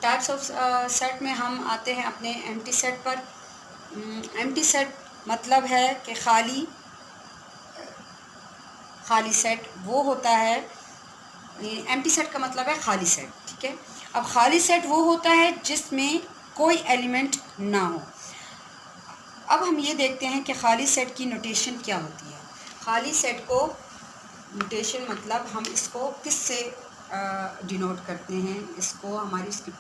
Types of set में हम आते हैं अपने एम्प्टी सेट पर। एम्प्टी सेट मतलब है कि खाली सेट वो होता है। एम्प्टी सेट का मतलब है खाली सेट, ठीक है। अब खाली सेट वो होता है जिसमें कोई एलिमेंट ना हो। अब हम ये देखते हैं कि खाली सेट की नोटेशन क्या होती है। खाली सेट को नोटेशन मतलब हम इसको किस से डिनोट करते हैं, इसको हमारी इसकी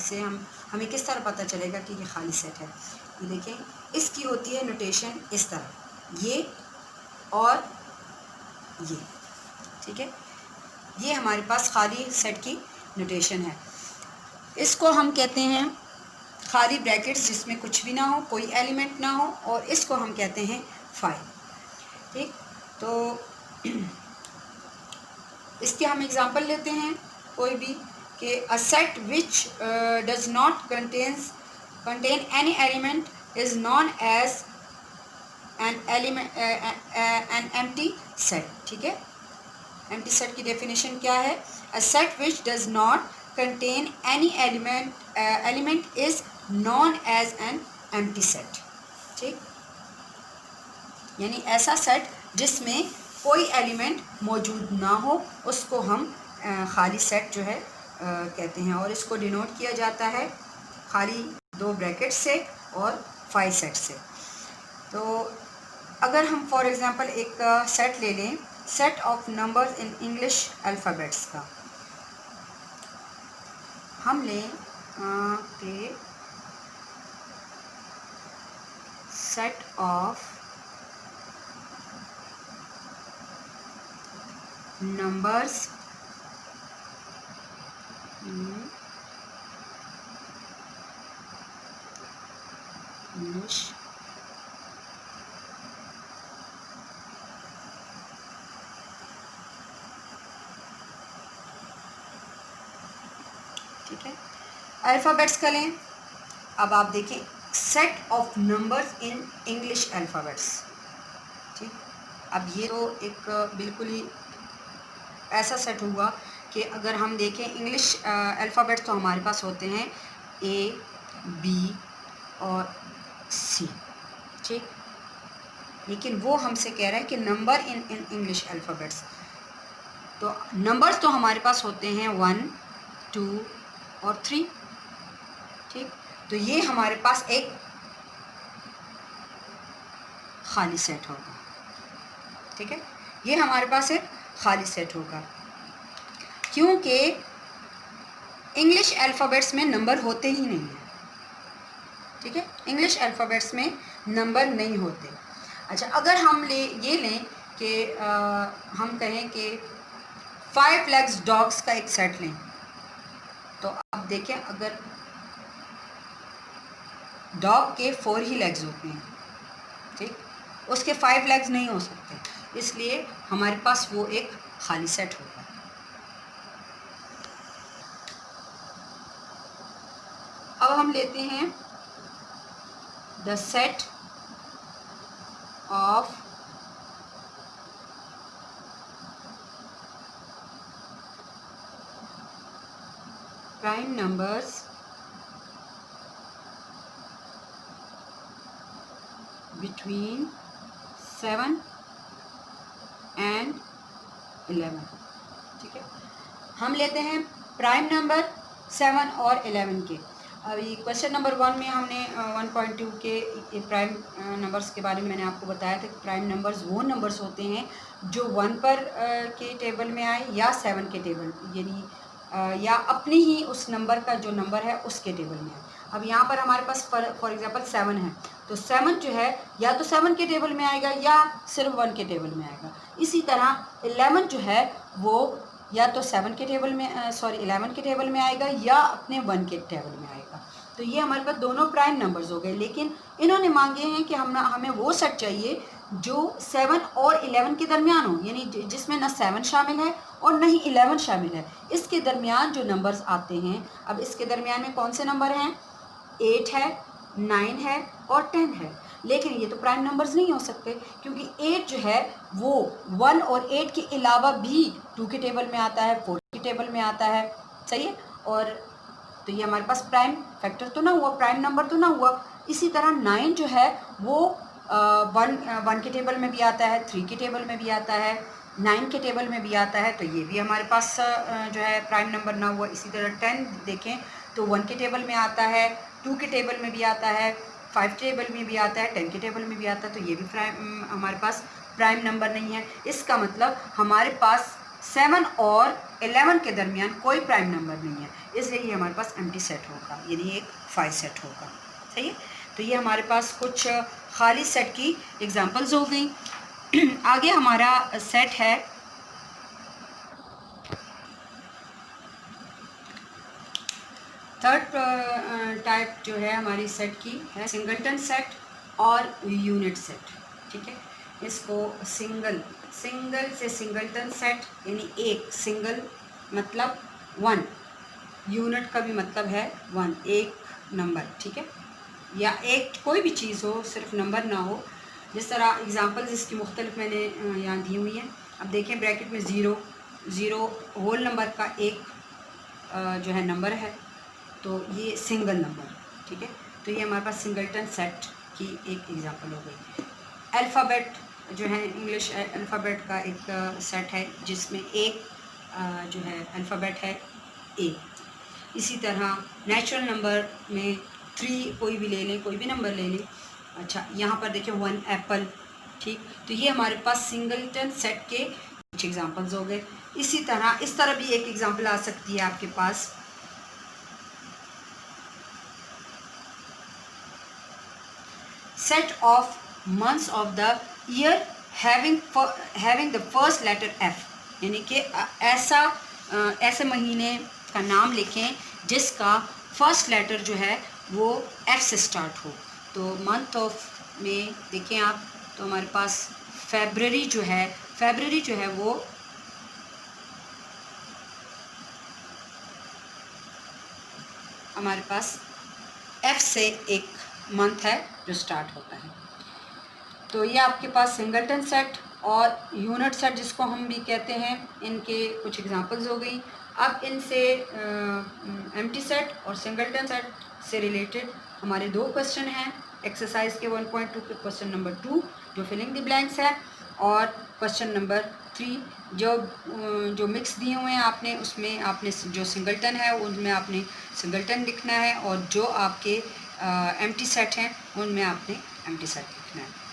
से हमें किस तरह पता चलेगा कि ये खाली सेट है। ये देखें, इसकी होती है नोटेशन इस तरह, ये और ये, ठीक है। ये हमारे पास खाली सेट की नोटेशन है। इसको हम कहते हैं खाली ब्रैकेट्स जिसमें कुछ भी ना हो, कोई एलिमेंट ना हो, और इसको हम कहते हैं फाइल, ठीक। तो इसके हम एग्जांपल लेते हैं कोई भी, कि a set which does not contain any element is known as an empty set, ठीक है। एम्प्टी सेट की डेफिनेशन क्या है? A set which does not contain any element is known as an empty set, ठीक। यानी ऐसा set जिसमें कोई एलिमेंट मौजूद ना हो, उसको हम खाली सेट जो है कहते हैं। और इसको डिनोट किया जाता है खाली दो ब्रैकेट से और 5 सेट से। तो अगर हम फॉर एग्ज़ाम्पल एक सेट ले लें, set of numbers in English alphabets का हम लें कि सेट ऑफ नंबर्स इंग्लिश ठीक है, अल्फ़ाबेट्स का लें। अब आप देखें, set of numbers in English alphabets, ठीक। अब ये तो एक बिल्कुल ही ऐसा सेट हुआ कि अगर हम देखें इंग्लिश अल्फ़ाबेट्स तो हमारे पास होते हैं ए, बी और सी, ठीक। लेकिन वो हमसे कह रहा है कि नंबर इन इंग्लिश अल्फ़ाबेट्स, तो नंबर्स तो हमारे पास होते हैं 1, 2 और 3, ठीक। तो ये हमारे पास एक खाली सेट होगा, ठीक है। ये हमारे पास एक खाली सेट होगा क्योंकि इंग्लिश अल्फ़ाबेट्स में नंबर होते ही नहीं हैं, ठीक है। इंग्लिश अल्फ़ाबेट्स में नंबर नहीं होते। अच्छा, अगर हम ये लें कि हम कहें कि 5 लेग्स डॉग्स का एक सेट लें, तो आप देखें अगर डॉग के 4 ही लेग्स होते हैं, ठीक, उसके 5 लेग्स नहीं हो सकते, इसलिए हमारे पास वो एक खाली सेट होगा। अब हम लेते हैं the set of prime numbers between 7 and 11, ठीक है। हम लेते हैं प्राइम नंबर 7 और 11 के। अभी क्वेश्चन नंबर 1 में हमने 1.2 के प्राइम नंबर्स के बारे में मैंने आपको बताया था कि प्राइम नंबर्स वो नंबर्स होते हैं जो 1 पर के टेबल में आए या 7 के टेबल, यानी या अपनी ही उस नंबर का जो नंबर है उसके टेबल में आए। अब यहाँ पर हमारे पास फॉर एग्जांपल 7 है, तो 7 जो है या तो 7 के टेबल में आएगा या सिर्फ 1 के टेबल में आएगा। इसी तरह 11 जो है वो या तो 7 के टेबल में 11 के टेबल में आएगा या अपने 1 के टेबल में आएगा। तो ये हमारे पास दोनों प्राइम नंबर्स हो गए, लेकिन इन्होंने मांगे हैं कि हमें वो सेट चाहिए जो 7 और 11 के दरमियान हो, यानी जिसमें ना 7 शामिल है और ना ही 11 शामिल है। इसके दरमियान जो नंबर्स आते हैं, अब इसके दरमियान में कौन से नंबर हैं? 8 है, 9 है और 10 है। लेकिन ये तो प्राइम नंबर्स नहीं हो सकते क्योंकि 8 जो है वो 1 और 8 के अलावा भी 2 के टेबल में आता है, 4 के टेबल में आता है, सही है। और तो ये हमारे पास प्राइम फैक्टर तो ना हुआ, प्राइम नंबर तो ना हुआ। इसी तरह 9 जो है वो 1 के टेबल में भी आता है, 3 के टेबल में भी आता है, 9 के टेबल में भी आता है, तो ये भी हमारे पास जो है प्राइम नंबर ना हुआ। इसी तरह 10 देखें तो 1 के टेबल में आता है, 2 के टेबल में भी आता है, 5 टेबल में भी आता है, 10 के टेबल में भी आता है, तो ये भी हमारे पास प्राइम नंबर नहीं है। इसका मतलब हमारे पास 7 और 11 के दरमियान कोई प्राइम नंबर नहीं है, इसलिए ये हमारे पास एम्प्टी सेट होगा, यानी एक 5 सेट होगा। सही है, तो ये हमारे पास कुछ खाली सेट की एग्जांपल्स हो गई। आगे हमारा सेट है थर्ड टाइप जो है हमारी सेट की है सिंगलटन सेट और यूनिट सेट। ठीक है, इसको सिंगल से सिंगलटन सेट यानी एक सिंगल मतलब 1, यूनिट का भी मतलब है 1, एक नंबर। ठीक है, या एक कोई भी चीज़ हो, सिर्फ नंबर ना हो। जिस तरह एग्जांपल्स इसकी मुख्तलिफ मैंने यहाँ दी हुई हैं। अब देखें ब्रैकेट में ज़ीरो होल नंबर का एक जो है नंबर है, तो ये सिंगल नंबर। ठीक है, तो ये हमारे पास सिंगलटन सेट की एक एग्जांपल हो गई। अल्फ़ाबेट जो है इंग्लिश अल्फ़ाबेट का एक सेट है जिसमें एक जो है अल्फ़ाबेट है ए। इसी तरह नेचुरल नंबर में 3 कोई भी ले लें, कोई भी नंबर ले लें। अच्छा, यहाँ पर देखिए 1 एप्पल। ठीक, तो ये हमारे पास सिंगलटन सेट के कुछ एग्जांपल्स हो गए। इसी तरह इस तरह भी एक एग्जांपल आ सकती है आपके पास, set of months of the year having the first letter F, यानी कि ऐसे महीने का नाम लिखें जिसका फर्स्ट लेटर जो है वो F से स्टार्ट हो। तो मंथ ऑफ में देखें आप, तो हमारे पास फरवरी जो है वो हमारे पास F से एक मंथ है जो स्टार्ट होता है। तो ये आपके पास सिंगलटन सेट और यूनिट सेट जिसको हम भी कहते हैं, इनके कुछ एग्जांपल्स हो गई। अब इनसे एम्प्टी सेट और सिंगलटन सेट से रिलेटेड हमारे 2 क्वेश्चन हैं एक्सरसाइज के 1.2 के। क्वेश्चन नंबर 2 जो फिलिंग द ब्लैंक्स है, और क्वेश्चन नंबर 3 जो मिक्स दिए हुए हैं आपने, उसमें आपने जो सिंगलटन है उनमें आपने सिंगलटन लिखना है, और जो आपके एम्प्टी सेट हैं उनमें आपने एम्प्टी सेट लिखना है।